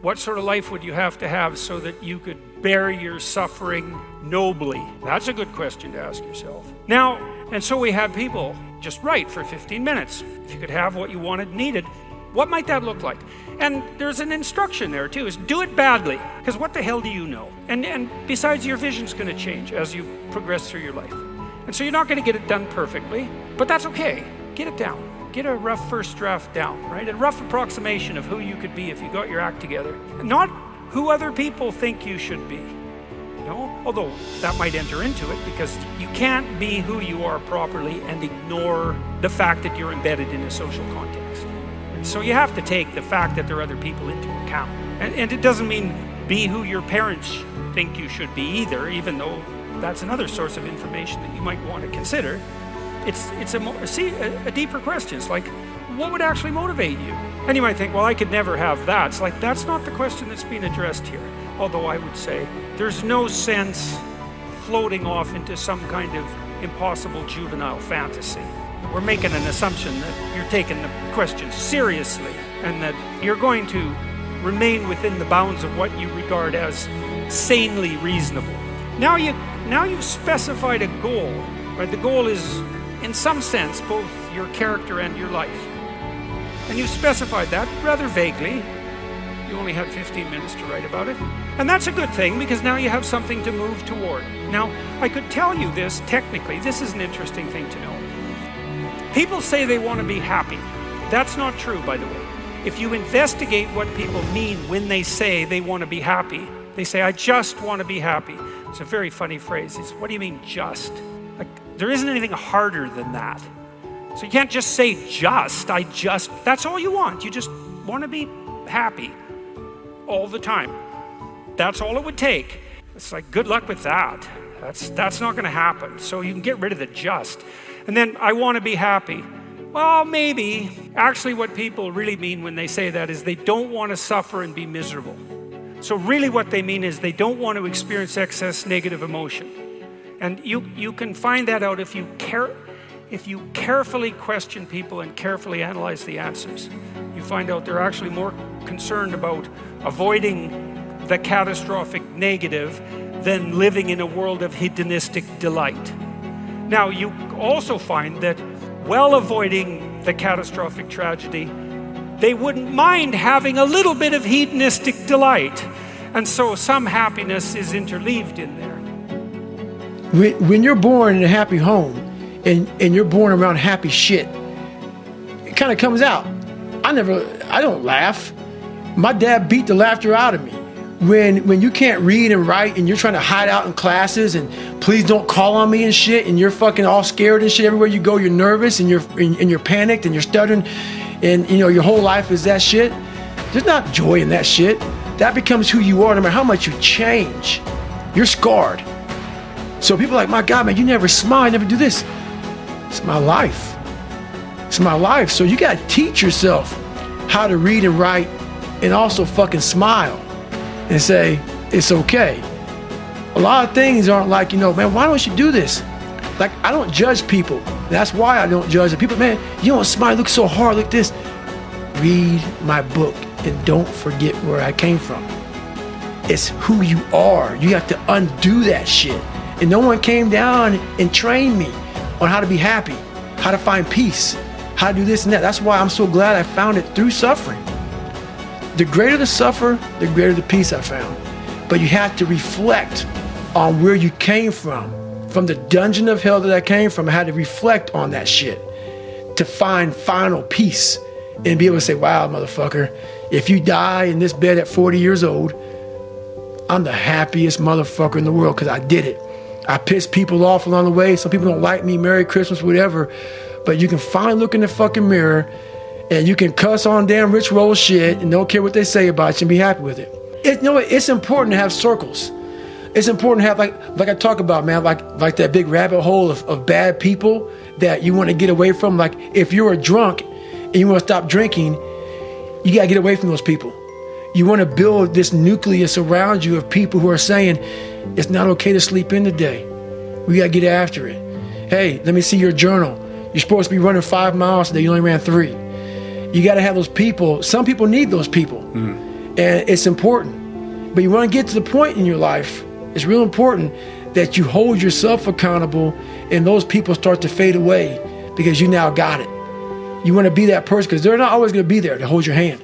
What sort of life would you have to have so that you could bear your suffering nobly? That's a good question to ask yourself. Now, and so we had people just write for 15 minutes. If you could have what you wanted, needed, what might that look like? And there's an instruction there too, is do it badly, because what the hell do you know? And besides, your vision's going to change as you progress through your life. And so you're not going to get it done perfectly, but that's okay. Get it down. Get a rough first draft down, right? A rough approximation of who you could be if you got your act together. Not who other people think you should be. Although that might enter into it, because you can't be who you are properly and ignore the fact that you're embedded in a social context. And so you have to take the fact that there are other people into account. And it doesn't mean be who your parents think you should be either, even though that's another source of information that you might want to consider. It's a deeper question. It's like, what would actually motivate you? And you might think, well, I could never have that. It's like, that's not the question that's being addressed here. Although I would say there's no sense floating off into some kind of impossible juvenile fantasy. We're making an assumption that you're taking the question seriously and that you're going to remain within the bounds of what you regard as sanely reasonable. Now you've specified a goal, right? The goal is, in some sense, both your character and your life. And you've specified that rather vaguely. You only had 15 minutes to write about it. And that's a good thing, because now you have something to move toward. Now, I could tell you this technically. This is an interesting thing to know. People say they want to be happy. That's not true, by the way. If you investigate what people mean when they say they want to be happy, they say, I just want to be happy. It's a very funny phrase. It's, what do you mean just? Like, there isn't anything harder than that. So you can't just say that's all you want. You just want to be happy all the time. That's all it would take. It's like, good luck with that. That's not going to happen. So you can get rid of the just. And then, I want to be happy. Well, maybe. Actually, what people really mean when they say that is they don't want to suffer and be miserable. So really what they mean is they don't want to experience excess negative emotion. And you can find that out if you carefully question people and carefully analyze the answers. You find out they're actually more concerned about avoiding the catastrophic negative than living in a world of hedonistic delight. Now, you also find that while avoiding the catastrophic tragedy, they wouldn't mind having a little bit of hedonistic delight. And so some happiness is interleaved in there. When you're born in a happy home and you're born around happy shit, it kind of comes out. I don't laugh. My dad beat the laughter out of me. When you can't read and write and you're trying to hide out in classes and please don't call on me and shit, and you're fucking all scared and shit, everywhere you go you're nervous and you're panicked and you're stuttering, and your whole life is that shit. There's not joy in that shit. That becomes who you are no matter how much you change. You're scarred. So people are like, my God, man, you never smile, you never do this. It's my life. It's my life. So you gotta teach yourself how to read and write and also fucking smile and say, it's okay. A lot of things aren't like, man, why don't you do this? Like, I don't judge people. That's why I don't judge people. Man, you don't smile, look so hard, look this. Read my book and don't forget where I came from. It's who you are. You have to undo that shit. And no one came down and trained me on how to be happy, how to find peace, how to do this and that. That's why I'm so glad I found it through suffering. The greater the suffer, the greater the peace I found. But you have to reflect on where you came from the dungeon of hell that I came from. I had to reflect on that shit to find final peace and be able to say, wow, motherfucker, if you die in this bed at 40 years old, I'm the happiest motherfucker in the world because I did it. I pissed people off along the way. Some people don't like me, Merry Christmas, whatever. But you can finally look in the fucking mirror and you can cuss on damn rich roll shit and don't care what they say about you and be happy with it. It's important to have circles. It's important to have, like I talk about, man, like that big rabbit hole of bad people that you want to get away from. Like, if you're a drunk and you want to stop drinking, you got to get away from those people. You want to build this nucleus around you of people who are saying, it's not okay to sleep in today. We got to get after it. Hey, let me see your journal. You're supposed to be running 5 miles today. You only ran 3. You got to have those people. Some people need those people. And it's important. But you want to get to the point in your life, it's real important that you hold yourself accountable and those people start to fade away because you now got it. You want to be that person because they're not always going to be there to hold your hand.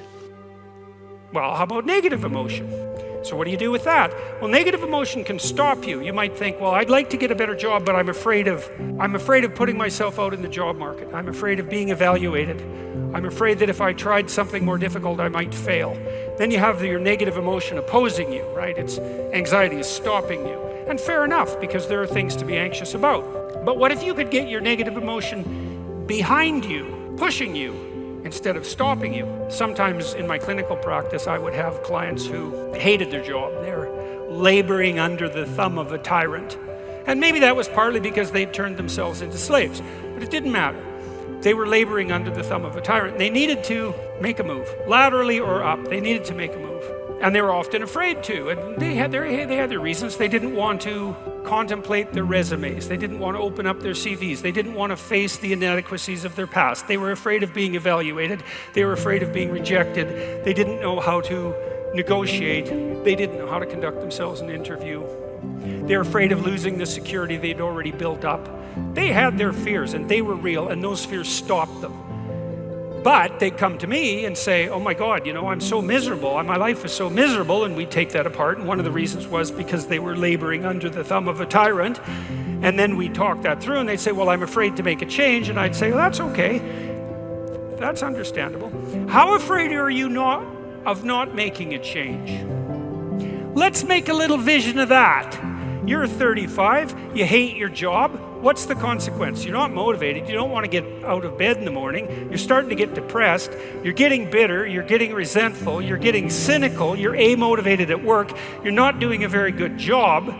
Well, how about negative emotion? So what do you do with that? Well, negative emotion can stop you. You might think, well, I'd like to get a better job, but I'm afraid of putting myself out in the job market. I'm afraid of being evaluated. I'm afraid that if I tried something more difficult, I might fail. Then you have your negative emotion opposing you, right? It's anxiety is stopping you. And fair enough, because there are things to be anxious about. But what if you could get your negative emotion behind you, pushing you, instead of stopping you? Sometimes in my clinical practice, I would have clients who hated their job. They're laboring under the thumb of a tyrant. And maybe that was partly because they'd turned themselves into slaves, but it didn't matter. They were laboring under the thumb of a tyrant. They needed to make a move, laterally or up. They needed to make a move. And they were often afraid to, and they had their reasons. They didn't want to contemplate their resumes. They didn't want to open up their CVs. They didn't want to face the inadequacies of their past. They were afraid of being evaluated. They were afraid of being rejected. They didn't know how to negotiate. They didn't know how to conduct themselves in an interview. They were afraid of losing the security they'd already built up. They had their fears, and they were real, and those fears stopped them. But they'd come to me and say, oh my God, I'm so miserable. My life is so miserable. And we'd take that apart. And one of the reasons was because they were laboring under the thumb of a tyrant. And then we'd talk that through and they'd say, well, I'm afraid to make a change. And I'd say, well, that's okay. That's understandable. How afraid are you of not making a change? Let's make a little vision of that. You're 35, you hate your job. What's the consequence? You're not motivated. You don't want to get out of bed in the morning. You're starting to get depressed. You're getting bitter. You're getting resentful. You're getting cynical. You're amotivated at work. You're not doing a very good job.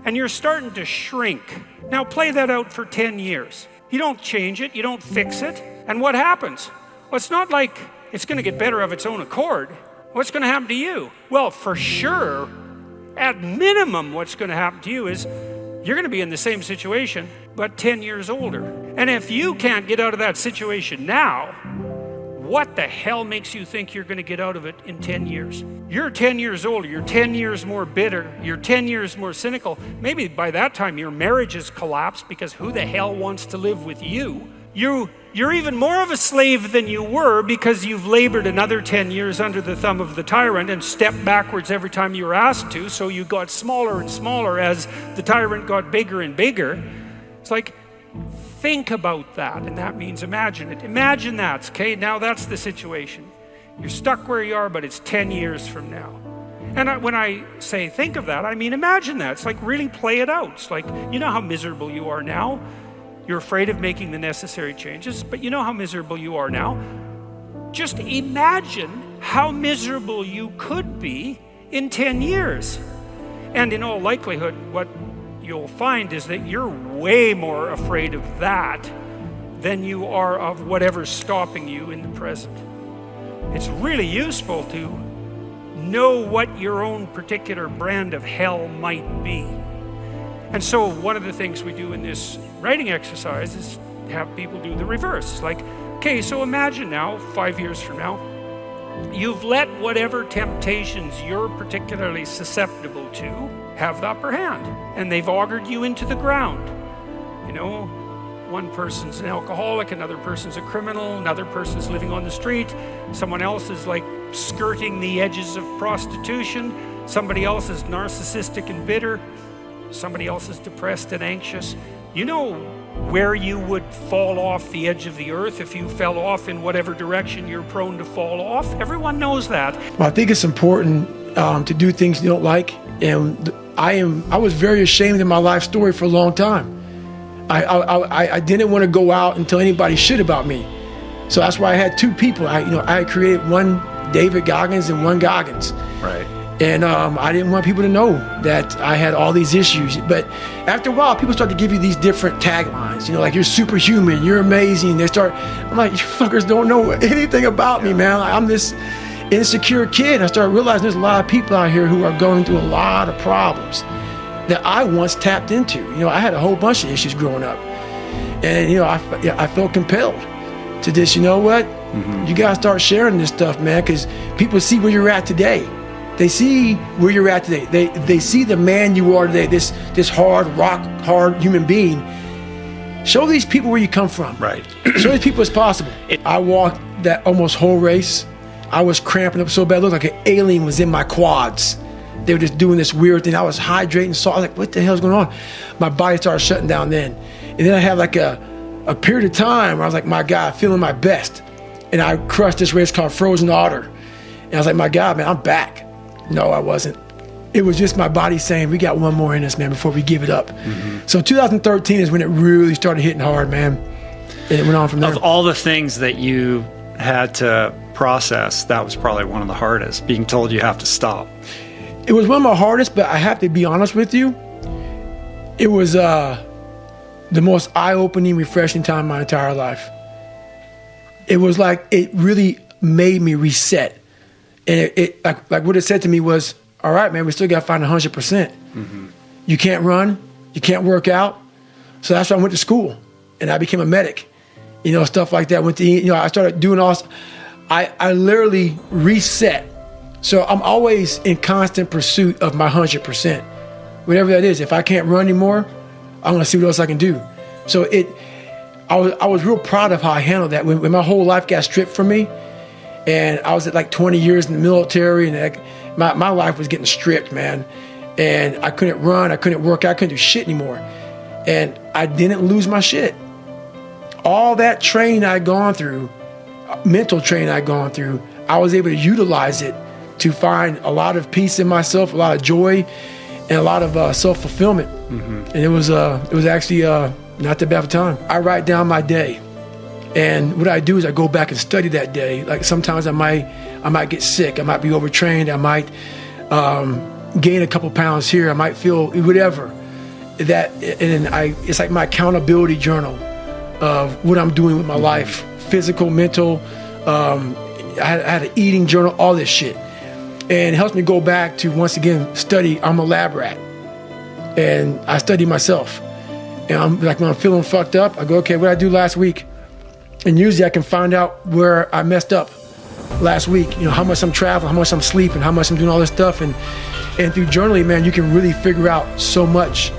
And you're starting to shrink. Now play that out for 10 years. You don't change it. You don't fix it. And what happens? Well, it's not like it's going to get better of its own accord. What's going to happen to you? Well, for sure, at minimum, what's going to happen to you is you're going to be in the same situation, but 10 years older. And if you can't get out of that situation now, what the hell makes you think you're going to get out of it in 10 years? You're 10 years older, you're 10 years more bitter, you're 10 years more cynical. Maybe by that time your marriage has collapsed because who the hell wants to live with you? You're even more of a slave than you were because you've labored another 10 years under the thumb of the tyrant and stepped backwards every time you were asked to, so you got smaller and smaller as the tyrant got bigger and bigger. It's like, think about that, and that means imagine it. Imagine that, okay? Now that's the situation. You're stuck where you are, but it's 10 years from now. And when I say think of that, I mean imagine that. It's like really play it out. It's like, you know how miserable you are now? You're afraid of making the necessary changes, but you know how miserable you are now. Just imagine how miserable you could be in 10 years. And in all likelihood, what you'll find is that you're way more afraid of that than you are of whatever's stopping you in the present. It's really useful to know what your own particular brand of hell might be. And so one of the things we do in this writing exercise is have people do the reverse. It's like, okay, so imagine now, 5 years from now, you've let whatever temptations you're particularly susceptible to have the upper hand, and they've augured you into the ground. One person's an alcoholic, another person's a criminal, another person's living on the street, someone else is like skirting the edges of prostitution, somebody else is narcissistic and bitter, somebody else is depressed and anxious. You know where you would fall off the edge of the earth if you fell off in whatever direction you're prone to fall off. Everyone knows that. Well, I think it's important to do things you don't like. And I was very ashamed of my life story for a long time. I didn't want to go out and tell anybody shit about me. So that's why I had two people. I had created one David Goggins and one Goggins. Right. And I didn't want people to know that I had all these issues. But after a while, people start to give you these different taglines. Like, you're superhuman, you're amazing. I'm like, you fuckers don't know anything about me, man. I'm this insecure kid. I started realizing there's a lot of people out here who are going through a lot of problems that I once tapped into. I had a whole bunch of issues growing up. And, I felt compelled to just, You gotta start sharing this stuff, man, because people see where you're at today. They see where you're at today. They see the man you are today, this hard, rock hard human being. Show these people where you come from. Right. Show these people it's possible. I walked that almost whole race. I was cramping up so bad, it looked like an alien was in my quads. They were just doing this weird thing. I was hydrating, so I was like, what the hell's going on? My body started shutting down then. And then I had like a period of time where I was like, my God, feeling my best. And I crushed this race called Frozen Otter. And I was like, my God, man, I'm back. No, I wasn't. It was just my body saying, we got one more in us, man, before we give it up. So 2013 is when it really started hitting hard, man. And it went on from there. Of all the things that you had to process, that was probably one of the hardest, being told you have to stop. It was one of my hardest, but I have to be honest with you. It was the most eye-opening, refreshing time in my entire life. It was like it really made me reset. And it like what it said to me was, all right, man, we still got to find 100%. You can't run, you can't work out. So that's why I went to school and I became a medic. You know, stuff like that. I started doing all. I literally reset. So I'm always in constant pursuit of my 100%, whatever that is. If I can't run anymore, I'm gonna see what else I can do. So I was real proud of how I handled that when my whole life got stripped from me, and I was at like 20 years in the military, and my life was getting stripped, man. And I couldn't run, I couldn't work out, I couldn't do shit anymore. And I didn't lose my shit. All that training I'd gone through, mental training I'd gone through, I was able to utilize it to find a lot of peace in myself, a lot of joy, and a lot of self-fulfillment. And it was actually not that bad of a time. I write down my day, and what I do is I go back and study that day. Like sometimes I might get sick, I might be overtrained, I might gain a couple pounds here, I might feel whatever. It's like my accountability journal of what I'm doing with my life, physical, mental. I had an eating journal, all this shit. And it helps me go back to, once again, study. I'm a lab rat. And I study myself. And I'm like, when I'm feeling fucked up, I go, okay, what did I do last week? And usually I can find out where I messed up last week. You know, how much I'm traveling, how much I'm sleeping, how much I'm doing all this stuff. And through journaling, man, you can really figure out so much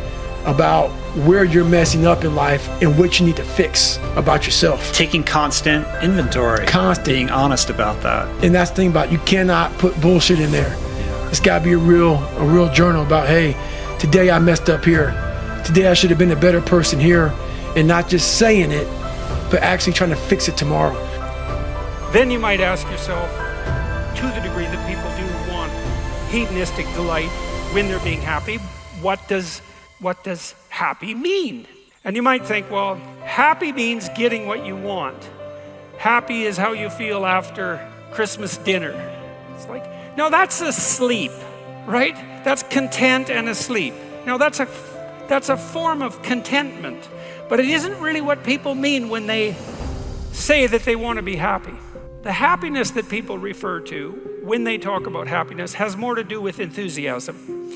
about where you're messing up in life and what you need to fix about yourself. Taking constant inventory. Being honest about that. And that's the thing about it, you cannot put bullshit in there. It's got to be a real journal about, hey, today I messed up here. Today I should have been a better person here, and not just saying it, but actually trying to fix it tomorrow. Then you might ask yourself, to the degree that people do want hedonistic delight when they're being happy, what does happy mean? And you might think, well, happy means getting what you want. Happy is how you feel after Christmas dinner. It's like, no, that's asleep, right? That's content and asleep. Now that's a form of contentment, but it isn't really what people mean when they say that they want to be happy. The happiness that people refer to when they talk about happiness has more to do with enthusiasm.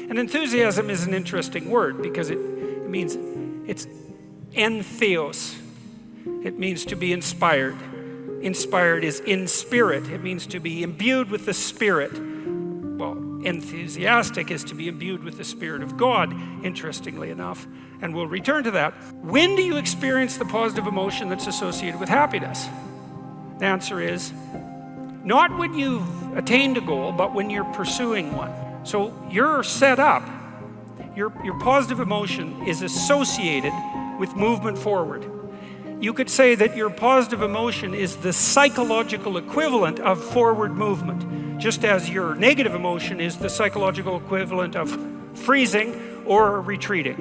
And enthusiasm is an interesting word because it means it's entheos. It means to be inspired. Inspired is in spirit. It means to be imbued with the Spirit. Well, enthusiastic is to be imbued with the Spirit of God, interestingly enough. And we'll return to that. When do you experience the positive emotion that's associated with happiness? The answer is not when you've attained a goal, but when you're pursuing one. So you're set up. Your positive emotion is associated with movement forward. You could say that your positive emotion is the psychological equivalent of forward movement, just as your negative emotion is the psychological equivalent of freezing or retreating.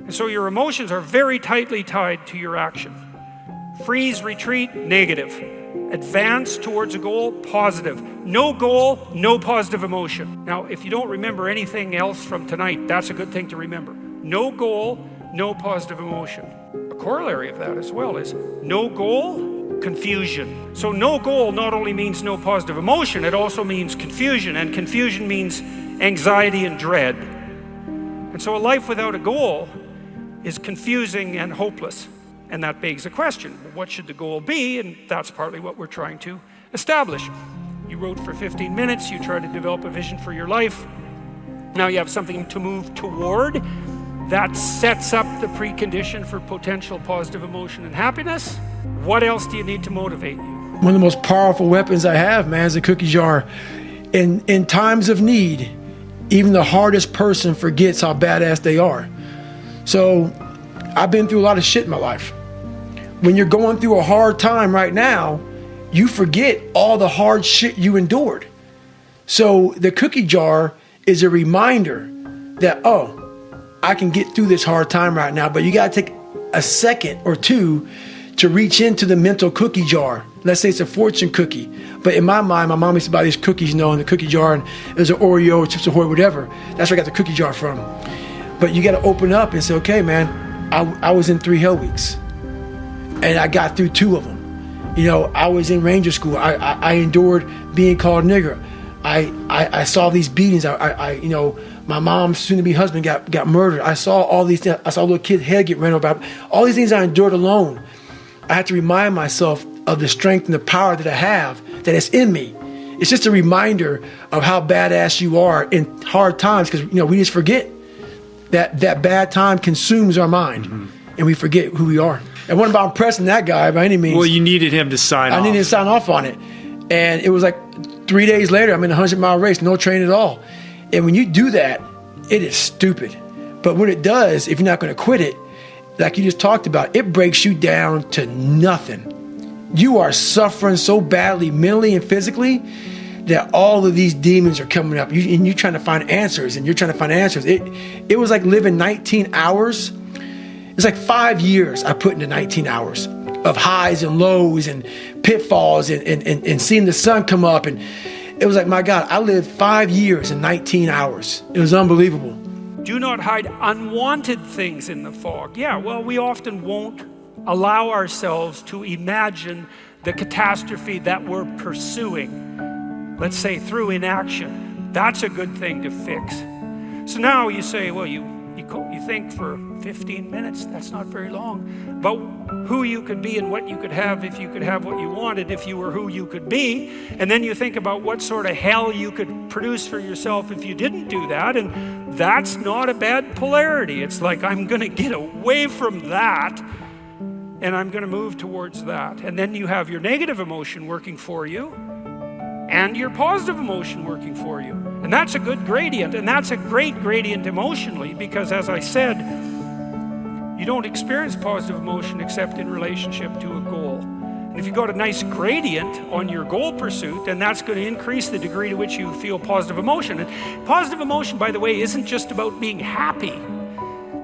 And so your emotions are very tightly tied to your action. Freeze, retreat, negative. Advance towards a goal, positive. No goal, no positive emotion. Now, if you don't remember anything else from tonight, that's a good thing to remember. No goal, no positive emotion. A corollary of that as well is no goal, confusion. So no goal not only means no positive emotion, it also means confusion, and confusion means anxiety and dread. And so a life without a goal is confusing and hopeless. And that begs a question, what should the goal be? And that's partly what we're trying to establish. You wrote for 15 minutes, you try to develop a vision for your life. Now you have something to move toward. That sets up the precondition for potential positive emotion and happiness. What else do you need to motivate you? One of the most powerful weapons I have, man, is a cookie jar. In times of need, even the hardest person forgets how badass they are. So I've been through a lot of shit in my life. When you're going through a hard time right now, you forget all the hard shit you endured. So the cookie jar is a reminder that, oh, I can get through this hard time right now, but you got to take a second or two to reach into the mental cookie jar. Let's say it's a fortune cookie. But in my mind, my mom used to buy these cookies, in the cookie jar, and it was an Oreo, Chips Ahoy, whatever. That's where I got the cookie jar from. But you got to open up and say, okay, man, I was in 3 hell weeks, and I got through 2 of them. I was in Ranger School. I endured being called nigger. I saw these beatings. My mom's soon-to-be husband got murdered. I saw all these things. I saw a little kid's head get ran over. All these things I endured alone. I had to remind myself of the strength and the power that I have, that it's in me. It's just a reminder of how badass you are in hard times, because we just forget that bad time consumes our mind, and we forget who we are. It wasn't about impressing that guy by any means. Well, you needed him to sign off. I needed to sign off on it. And it was like 3 days later, I'm in a 100-mile race, no train at all. And when you do that, it is stupid. But what it does, if you're not going to quit it, like you just talked about, it breaks you down to nothing. You are suffering so badly, mentally and physically, that all of these demons are coming up. And you're trying to find answers, and you're trying to find answers. It was like living 19 hours. It's like 5 years I put into 19 hours of highs and lows and pitfalls and seeing the sun come up. And it was like, my God, I lived 5 years in 19 hours. It was unbelievable. Do not hide unwanted things in the fog. Yeah, well, we often won't allow ourselves to imagine the catastrophe that we're pursuing, let's say through inaction. That's a good thing to fix. So now you say, well, you think for 15 minutes, that's not very long, but who you could be and what you could have if you could have what you wanted, if you were who you could be. And then you think about what sort of hell you could produce for yourself if you didn't do that. And that's not a bad polarity. It's like, I'm going to get away from that, and I'm going to move towards that. And then you have your negative emotion working for you and your positive emotion working for you. And that's a good gradient, and that's a great gradient emotionally, because as I said, you don't experience positive emotion except in relationship to a goal. And if you got a nice gradient on your goal pursuit, then that's going to increase the degree to which you feel positive emotion. And positive emotion, by the way, isn't just about being happy.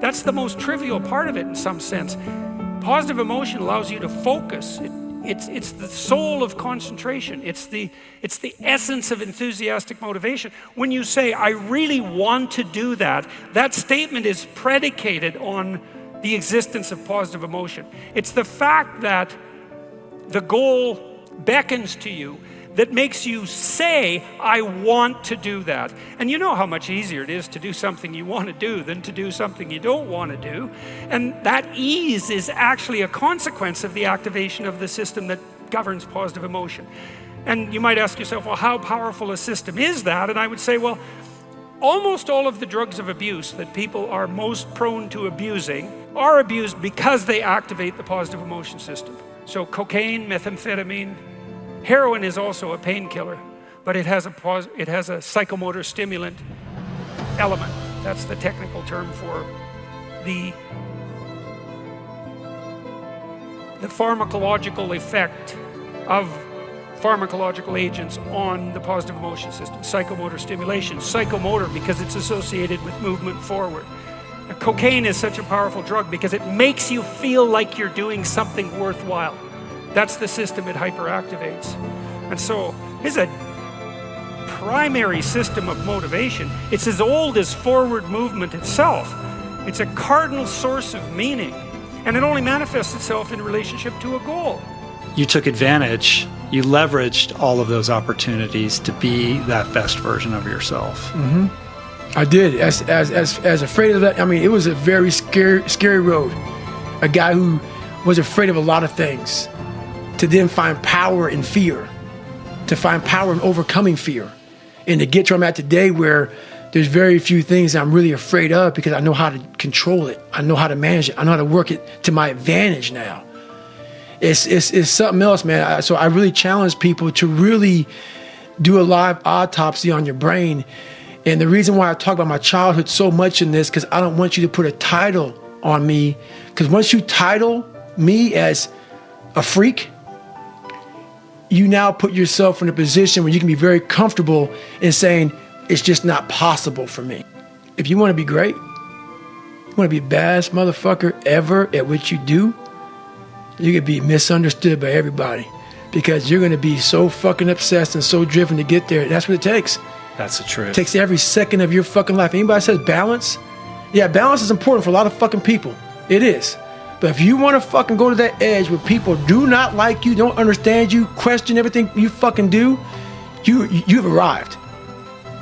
That's the most trivial part of it in some sense. Positive emotion allows you to focus. It's the soul of concentration. It's the essence of enthusiastic motivation. When you say, I really want to do that, that statement is predicated on the existence of positive emotion. It's the fact that the goal beckons to you that makes you say, I want to do that. And you know how much easier it is to do something you want to do than to do something you don't want to do. And that ease is actually a consequence of the activation of the system that governs positive emotion. And you might ask yourself, well, how powerful a system is that? And I would say, well, almost all of the drugs of abuse that people are most prone to abusing are abused because they activate the positive emotion system. So cocaine, methamphetamine, heroin is also a painkiller, but it has a psychomotor stimulant element. That's the technical term for the pharmacological effect of pharmacological agents on the positive emotion system. Psychomotor stimulation. Psychomotor because it's associated with movement forward. Now, cocaine is such a powerful drug because it makes you feel like you're doing something worthwhile. That's the system it hyperactivates. And so it's a primary system of motivation. It's as old as forward movement itself. It's a cardinal source of meaning. And it only manifests itself in relationship to a goal. You took advantage, you leveraged all of those opportunities to be that best version of yourself. Mm-hmm. I did. As afraid of that, I mean, it was a very scary road. A guy who was afraid of a lot of things, to then find power in fear, to find power in overcoming fear, and to get to where I'm at today, where there's very few things that I'm really afraid of because I know how to control it. I know how to manage it. I know how to work it to my advantage now. It's something else, man. So I really challenge people to really do a live autopsy on your brain. And the reason why I talk about my childhood so much in this, because I don't want you to put a title on me. Because once you title me as a freak, you now put yourself in a position where you can be very comfortable in saying, it's just not possible for me. If you want to be great, you want to be the baddest motherfucker ever at what you do, you could be misunderstood by everybody because you're going to be so fucking obsessed and so driven to get there. That's what it takes. That's the truth. It takes every second of your fucking life. Anybody says balance? Yeah, balance is important for a lot of fucking people. It is. But if you want to fucking go to that edge where people do not like you, don't understand you, question everything you fucking do, you've arrived.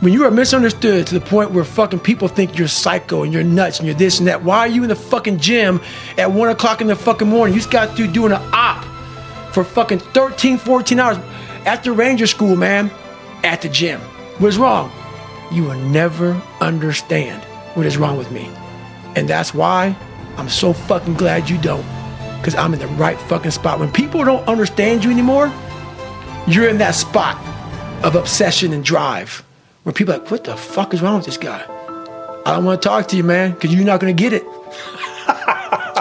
When you are misunderstood to the point where fucking people think you're psycho and you're nuts and you're this and that, why are you in the fucking gym at 1 o'clock in the fucking morning? You just got through doing an op for fucking 13, 14 hours after Ranger School, man, at the gym. What is wrong? You will never understand what is wrong with me. And that's why I'm so fucking glad you don't, because I'm in the right fucking spot. When people don't understand you anymore, you're in that spot of obsession and drive. Where people are like, what the fuck is wrong with this guy? I don't want to talk to you, man, because you're not going to get it.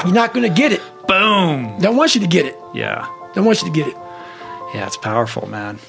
You're not going to get it. Boom. Don't want you to get it. Yeah. Don't want you to get it. Yeah, it's powerful, man.